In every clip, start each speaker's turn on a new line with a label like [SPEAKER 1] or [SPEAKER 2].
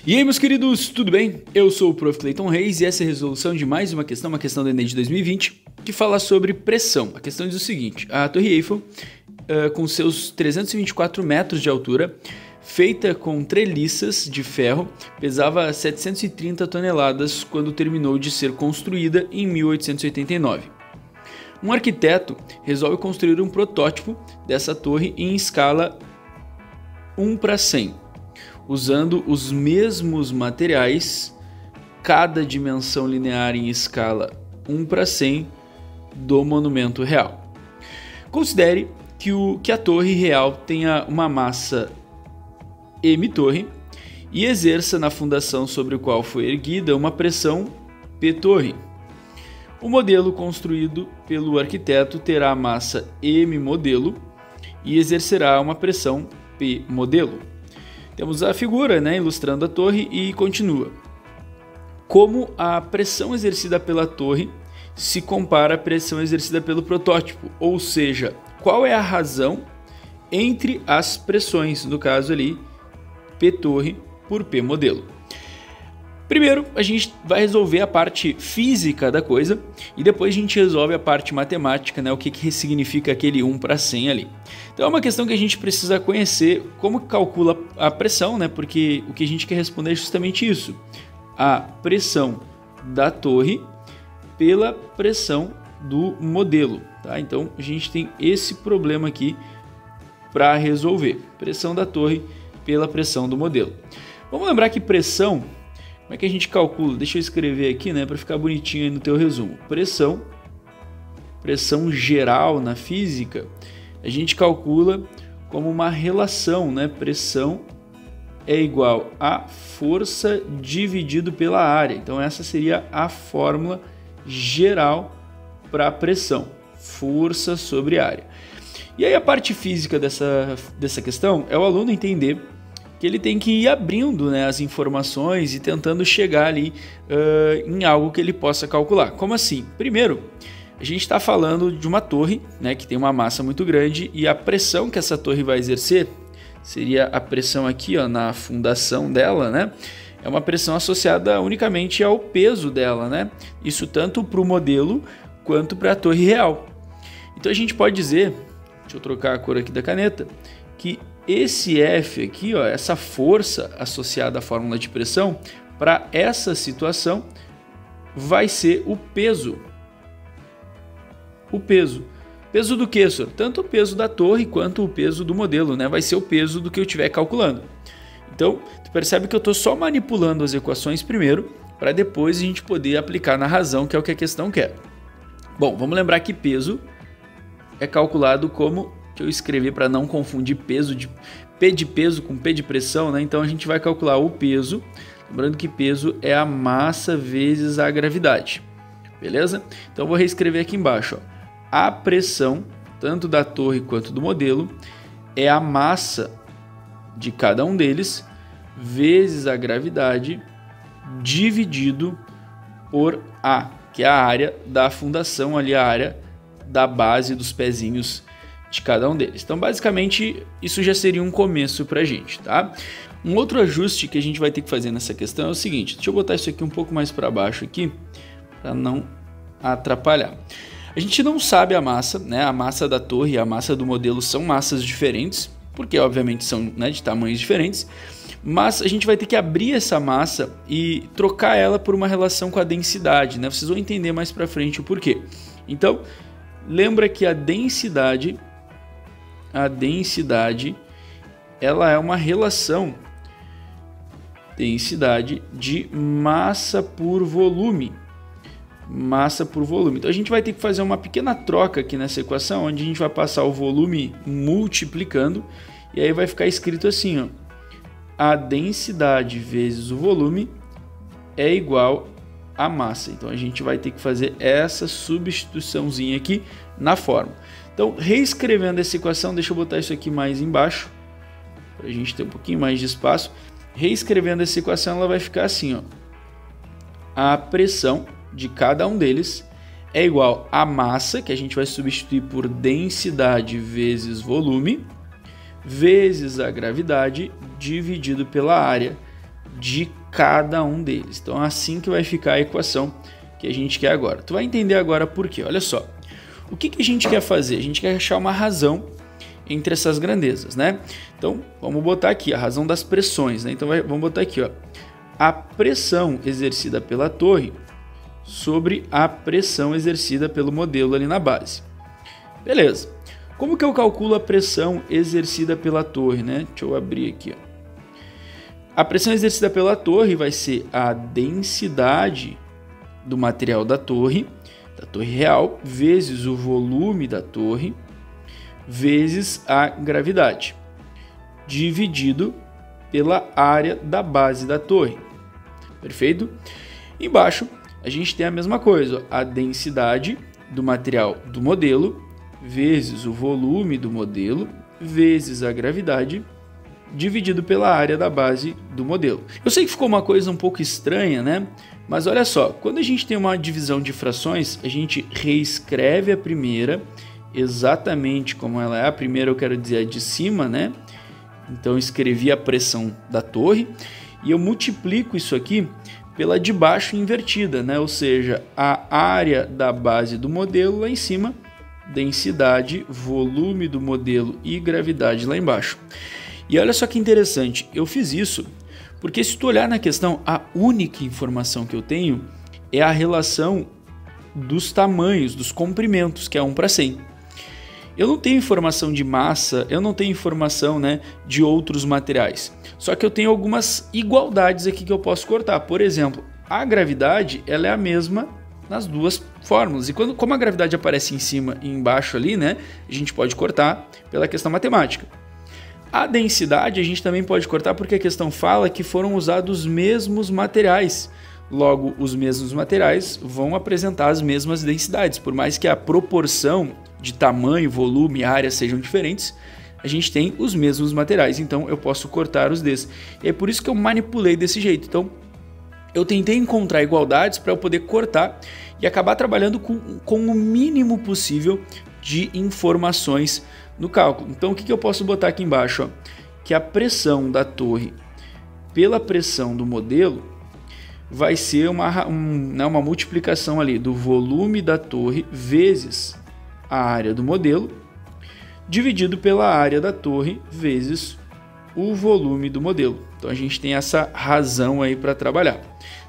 [SPEAKER 1] E aí, meus queridos, tudo bem? Eu sou o Prof. Clayton Reis e essa é a resolução de mais uma questão do Enem de 2020, que fala sobre pressão. A questão diz o seguinte: a Torre Eiffel, com seus 324 metros de altura, feita com treliças de ferro, pesava 730 toneladas quando terminou de ser construída em 1889. Um arquiteto resolve construir um protótipo dessa torre em escala 1:100. Usando os mesmos materiais, cada dimensão linear em escala 1:100 do monumento real. Considere que a torre real tenha uma massa m-torre e exerça na fundação sobre o qual foi erguida uma pressão p-torre. O modelo construído pelo arquiteto terá a massa m-modelo e exercerá uma pressão p-modelo. Temos a figura, ilustrando a torre e continua. Como a pressão exercida pela torre se compara à pressão exercida pelo protótipo, ou seja, qual é a razão entre as pressões, no caso ali, P torre por P modelo. Primeiro, a gente vai resolver a parte física da coisa e depois a gente resolve a parte matemática, o que significa aquele 1:100 ali. Então é uma questão que a gente precisa conhecer como calcula a pressão, porque o que a gente quer responder é justamente isso. A pressão da torre pela pressão do modelo. Tá? Então a gente tem esse problema aqui para resolver. Pressão da torre pela pressão do modelo. Vamos lembrar que pressão... Como é que a gente calcula? Deixa eu escrever aqui, para ficar bonitinho aí no teu resumo. Pressão geral na física, a gente calcula como uma relação, Pressão é igual a força dividido pela área. Então essa seria a fórmula geral para a pressão, força sobre área. E aí a parte física dessa questão é o aluno entender que ele tem que ir abrindo as informações e tentando chegar ali em algo que ele possa calcular. Como assim? Primeiro, a gente está falando de uma torre que tem uma massa muito grande e a pressão que essa torre vai exercer seria a pressão aqui na fundação dela, é uma pressão associada unicamente ao peso dela, Isso tanto para o modelo quanto para a torre real. Então a gente pode dizer, deixa eu trocar a cor aqui da caneta, que esse F aqui, essa força associada à fórmula de pressão, para essa situação, vai ser o peso. O peso. Peso do quê, senhor? Tanto o peso da torre quanto o peso do modelo, Vai ser o peso do que eu estiver calculando. Então, tu percebe que eu estou só manipulando as equações primeiro, para depois a gente poder aplicar na razão, que é o que a questão quer. Bom, vamos lembrar que peso é calculado como... Deixa eu escrever para não confundir peso de P de peso com P de pressão, Então a gente vai calcular o peso, lembrando que peso é a massa vezes a gravidade, beleza? Então eu vou reescrever aqui embaixo, A pressão, tanto da torre quanto do modelo, é a massa de cada um deles vezes a gravidade dividido por A, que é a área da fundação ali, a área da base dos pezinhos de cada um deles. Então, basicamente, isso já seria um começo para a gente, tá? Um outro ajuste que a gente vai ter que fazer nessa questão é o seguinte, deixa eu botar isso aqui um pouco mais para baixo aqui, para não atrapalhar. A gente não sabe a massa, A massa da torre e a massa do modelo são massas diferentes, porque obviamente são de tamanhos diferentes, mas a gente vai ter que abrir essa massa e trocar ela por uma relação com a densidade, Vocês vão entender mais para frente o porquê. Então, lembra que a densidade ela é uma relação densidade de massa por volume. Então a gente vai ter que fazer uma pequena troca aqui nessa equação, onde a gente vai passar o volume multiplicando e aí vai ficar escrito assim, a densidade vezes o volume é igual a massa. Então a gente vai ter que fazer essa substituiçãozinha aqui na fórmula. Então, reescrevendo essa equação, deixa eu botar isso aqui mais embaixo, para a gente ter um pouquinho mais de espaço. Reescrevendo essa equação, ela vai ficar assim, A pressão de cada um deles é igual a massa, que a gente vai substituir por densidade vezes volume, vezes a gravidade, dividido pela área, de cada um deles. Então, assim que vai ficar a equação que a gente quer agora. Tu vai entender agora por quê. Olha só. O que a gente quer fazer? A gente quer achar uma razão entre essas grandezas, né? Então, vamos botar aqui a razão das pressões, né? Então, vamos botar aqui, ó, a pressão exercida pela torre sobre a pressão exercida pelo modelo ali na base. Beleza. Como que eu calculo a pressão exercida pela torre, né? Deixa eu abrir aqui, ó. A pressão exercida pela torre vai ser a densidade do material da torre real, vezes o volume da torre, vezes a gravidade, dividido pela área da base da torre. Perfeito? Embaixo, a gente tem a mesma coisa, ó, a densidade do material do modelo, vezes o volume do modelo, vezes a gravidade, dividido pela área da base do modelo. Eu sei que ficou uma coisa um pouco estranha, né? Mas olha só, quando a gente tem uma divisão de frações, a gente reescreve a primeira exatamente como ela é. A primeira, eu quero dizer, é de cima, né? Então eu escrevi a pressão da torre e eu multiplico isso aqui pela de baixo invertida, né? Ou seja, a área da base do modelo lá em cima, densidade, volume do modelo e gravidade lá embaixo. E olha só que interessante, eu fiz isso porque se tu olhar na questão, a única informação que eu tenho é a relação dos tamanhos, dos comprimentos, que é 1:100. Eu não tenho informação de massa, eu não tenho informação, né, de outros materiais. Só que eu tenho algumas igualdades aqui que eu posso cortar. Por exemplo, a gravidade ela é a mesma nas duas fórmulas. E como a gravidade aparece em cima e embaixo ali, né, a gente pode cortar pela questão matemática. A densidade a gente também pode cortar porque a questão fala que foram usados os mesmos materiais. Logo, os mesmos materiais vão apresentar as mesmas densidades. Por mais que a proporção de tamanho, volume e área sejam diferentes, a gente tem os mesmos materiais. Então, eu posso cortar os desses. E é por isso que eu manipulei desse jeito. Então, eu tentei encontrar igualdades para eu poder cortar e acabar trabalhando com o mínimo possível de informações no cálculo. Então, o que eu posso botar aqui embaixo? Ó? Que a pressão da torre pela pressão do modelo vai ser uma multiplicação ali do volume da torre vezes a área do modelo, dividido pela área da torre vezes o volume do modelo. Então, a gente tem essa razão aí para trabalhar,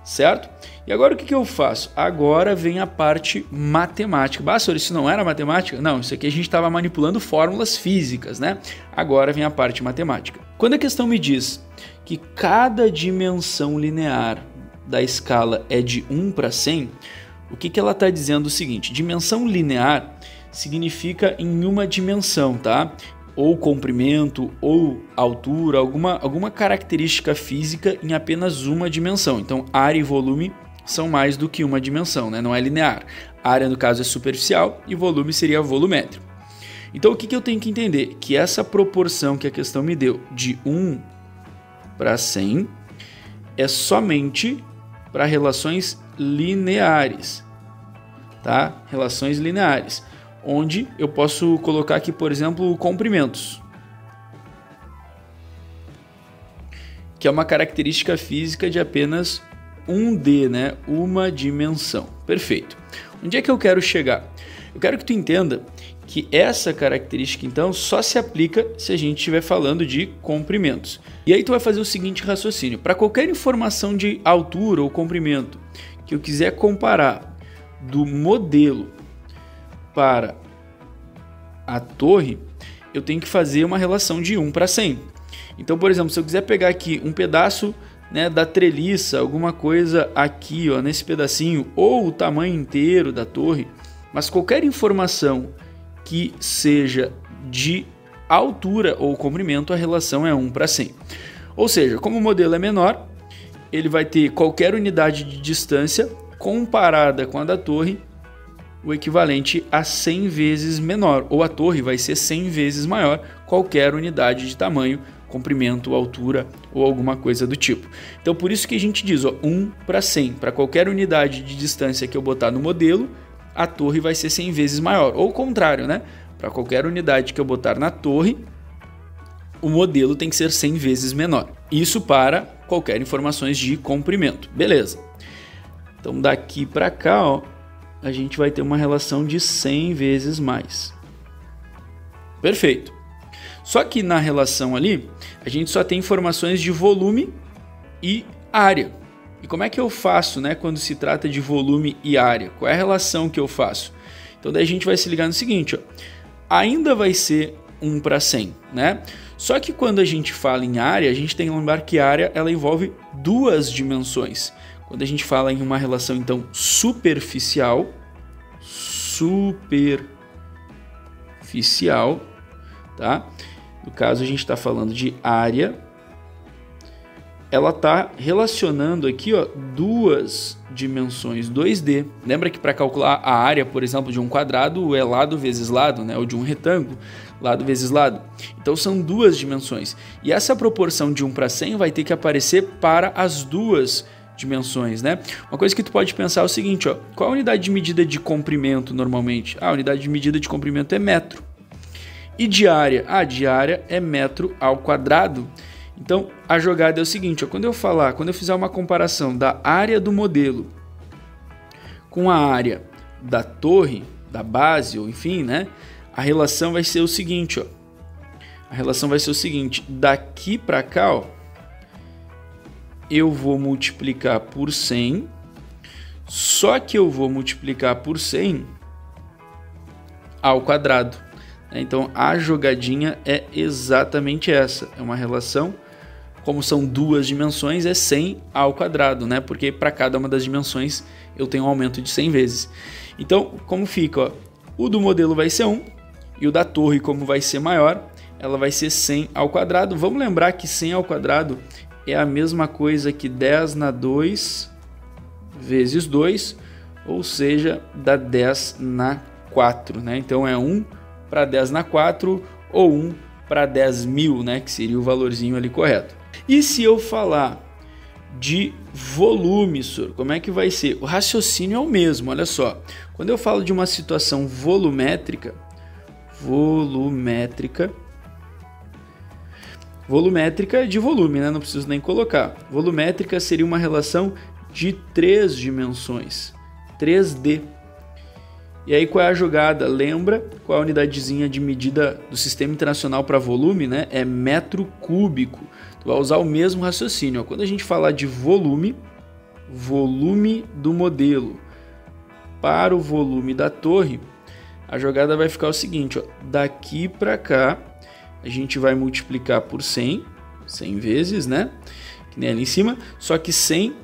[SPEAKER 1] certo? E agora o que eu faço? Agora vem a parte matemática. Basta, isso não era matemática? Não, isso aqui a gente estava manipulando fórmulas físicas, né? Agora vem a parte matemática. Quando a questão me diz que cada dimensão linear da escala é de 1:100, o que ela está dizendo? O seguinte, dimensão linear significa em uma dimensão, tá? Ou comprimento, ou altura, alguma característica física em apenas uma dimensão. Então, área e volume são mais do que uma dimensão, né? Não é linear. A área, no caso, é superficial e volume seria volumétrico. Então, o que eu tenho que entender? Que essa proporção que a questão me deu de 1:100 é somente para relações lineares, tá? Relações lineares, onde eu posso colocar aqui, por exemplo, comprimentos, que é uma característica física de apenas 1D, né? Uma dimensão. Perfeito. Onde é que eu quero chegar? Eu quero que tu entenda que essa característica, então, só se aplica se a gente estiver falando de comprimentos. E aí tu vai fazer o seguinte raciocínio. Para qualquer informação de altura ou comprimento que eu quiser comparar do modelo para a torre, eu tenho que fazer uma relação de 1:100. Então, por exemplo, se eu quiser pegar aqui um pedaço, né, da treliça, alguma coisa aqui, ó, nesse pedacinho, ou o tamanho inteiro da torre, mas qualquer informação que seja de altura ou comprimento, a relação é 1:100. Ou seja, como o modelo é menor, ele vai ter qualquer unidade de distância comparada com a da torre, o equivalente a 100 vezes menor, ou a torre vai ser 100 vezes maior, qualquer unidade de tamanho, comprimento, altura ou alguma coisa do tipo. Então, por isso que a gente diz, ó, 1:100. Para qualquer unidade de distância que eu botar no modelo, a torre vai ser 100 vezes maior. Ou o contrário, né? Para qualquer unidade que eu botar na torre, o modelo tem que ser 100 vezes menor. Isso para qualquer informações de comprimento. Beleza. Então daqui para cá, ó, a gente vai ter uma relação de 100 vezes mais. Perfeito. Só que na relação ali, a gente só tem informações de volume e área. E como é que eu faço, né, quando se trata de volume e área? Qual é a relação que eu faço? Então daí a gente vai se ligar no seguinte, ó. Ainda vai ser 1 para 100, né? Só que quando a gente fala em área, a gente tem que lembrar que área ela envolve duas dimensões. Quando a gente fala em uma relação então superficial, tá? No caso a gente está falando de área, ela está relacionando aqui, ó, duas dimensões 2D. Lembra que para calcular a área, por exemplo, de um quadrado é lado vezes lado, né? Ou de um retângulo, lado vezes lado. Então são duas dimensões. E essa proporção de 1 para 100 vai ter que aparecer para as duas dimensões, né? Uma coisa que tu pode pensar é o seguinte, ó, qual a unidade de medida de comprimento normalmente? A unidade de medida de comprimento é metro. E de área? A de área é metro ao quadrado. Então, a jogada é o seguinte, ó, quando eu fizer uma comparação da área do modelo com a área da torre, da base, ou enfim, né, a relação vai ser o seguinte, ó, daqui para cá, ó, eu vou multiplicar por 100, só que eu vou multiplicar por 100 ao quadrado. Então, a jogadinha é exatamente essa, é uma relação. Como são duas dimensões, é 100 ao quadrado, né? Porque para cada uma das dimensões eu tenho um aumento de 100 vezes. Então, como fica? Ó, o do modelo vai ser 1 e o da torre, como vai ser maior, ela vai ser 100 ao quadrado. Vamos lembrar que 100 ao quadrado é a mesma coisa que 10 na 2 vezes 2, ou seja, dá 10 na 4, né? Então é 1 para 10 na 4 ou 1 para 10.000, né? Que seria o valorzinho ali correto. E se eu falar de volume, senhor, como é que vai ser? O raciocínio é o mesmo, olha só. Quando eu falo de uma situação volumétrica é de volume, né? Não preciso nem colocar. Volumétrica seria uma relação de 3 dimensões, 3D. E aí qual é a jogada? Lembra qual é a unidadezinha de medida do Sistema Internacional para volume, né? É metro cúbico. Tu vai usar o mesmo raciocínio. Ó. Quando a gente falar de volume do modelo para o volume da torre, a jogada vai ficar o seguinte, ó. Daqui para cá, a gente vai multiplicar por 100 vezes, né? Que nem ali em cima, só que 100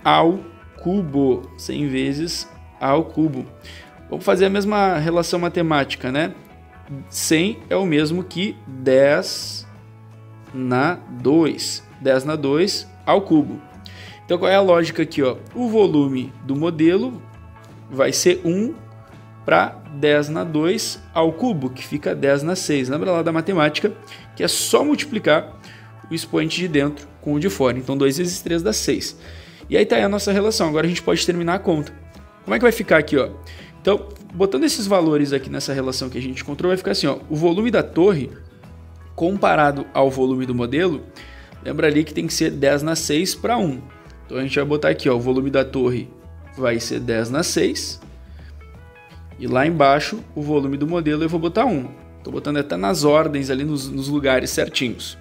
[SPEAKER 1] ao cubo, 100 vezes ao cubo. Vamos fazer a mesma relação matemática, né? 100 é o mesmo que 10 na 2. 10 na 2 ao cubo. Então qual é a lógica aqui, ó? O volume do modelo vai ser 1 para 10 na 2 ao cubo, que fica 10 na 6. Lembra lá da matemática, que é só multiplicar o expoente de dentro com o de fora. Então 2 vezes 3 dá 6. E aí tá aí a nossa relação. Agora a gente pode terminar a conta. Como é que vai ficar aqui, ó? Então, botando esses valores aqui nessa relação que a gente encontrou, vai ficar assim, ó. O volume da torre, comparado ao volume do modelo, lembra ali que tem que ser 10 na 6 para 1. Então a gente vai botar aqui, ó, o volume da torre vai ser 10 na 6. E lá embaixo, o volume do modelo eu vou botar 1. Estou botando até nas ordens ali, nos lugares certinhos.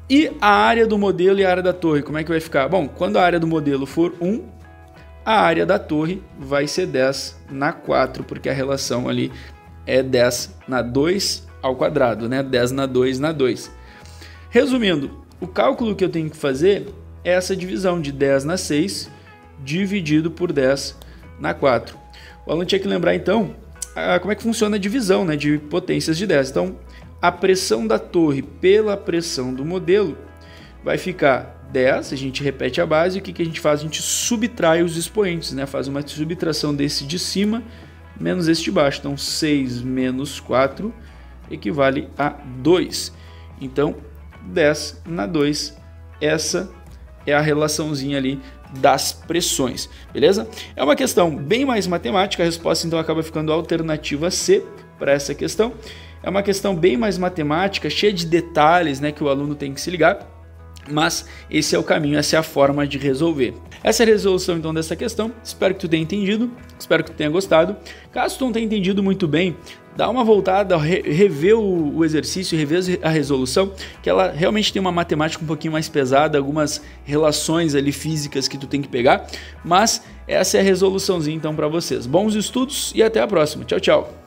[SPEAKER 1] E a área do modelo e a área da torre, como é que vai ficar? Bom, quando a área do modelo for 1, a área da torre vai ser 10 na 4, porque a relação ali é 10 na 2 ao quadrado, né? 10 na 2 na 2. Resumindo, o cálculo que eu tenho que fazer é essa divisão de 10 na 6 dividido por 10 na 4. O aluno tinha que lembrar, então, como é que funciona a divisão, né, de potências de 10. Então, a pressão da torre pela pressão do modelo vai ficar 10, a gente repete a base, e o que a gente faz? A gente subtrai os expoentes, né? Faz uma subtração desse de cima menos esse de baixo. Então, 6 menos 4 equivale a 2. Então, 10 na 2, essa é a relaçãozinha ali das pressões, beleza? É uma questão bem mais matemática, a resposta então acaba ficando alternativa C para essa questão. É uma questão bem mais matemática, cheia de detalhes, né, que o aluno tem que se ligar.
[SPEAKER 2] Mas esse é o caminho, essa é a forma de resolver. Essa é a resolução então dessa questão. Espero que tu tenha entendido, espero que tu tenha gostado. Caso tu não tenha entendido muito bem, dá uma voltada, rever o exercício, rever a resolução, que ela realmente tem uma matemática um pouquinho mais pesada, algumas relações ali físicas que tu tem que pegar, mas essa é a resoluçãozinha então para vocês. Bons estudos e até a próxima. Tchau, tchau!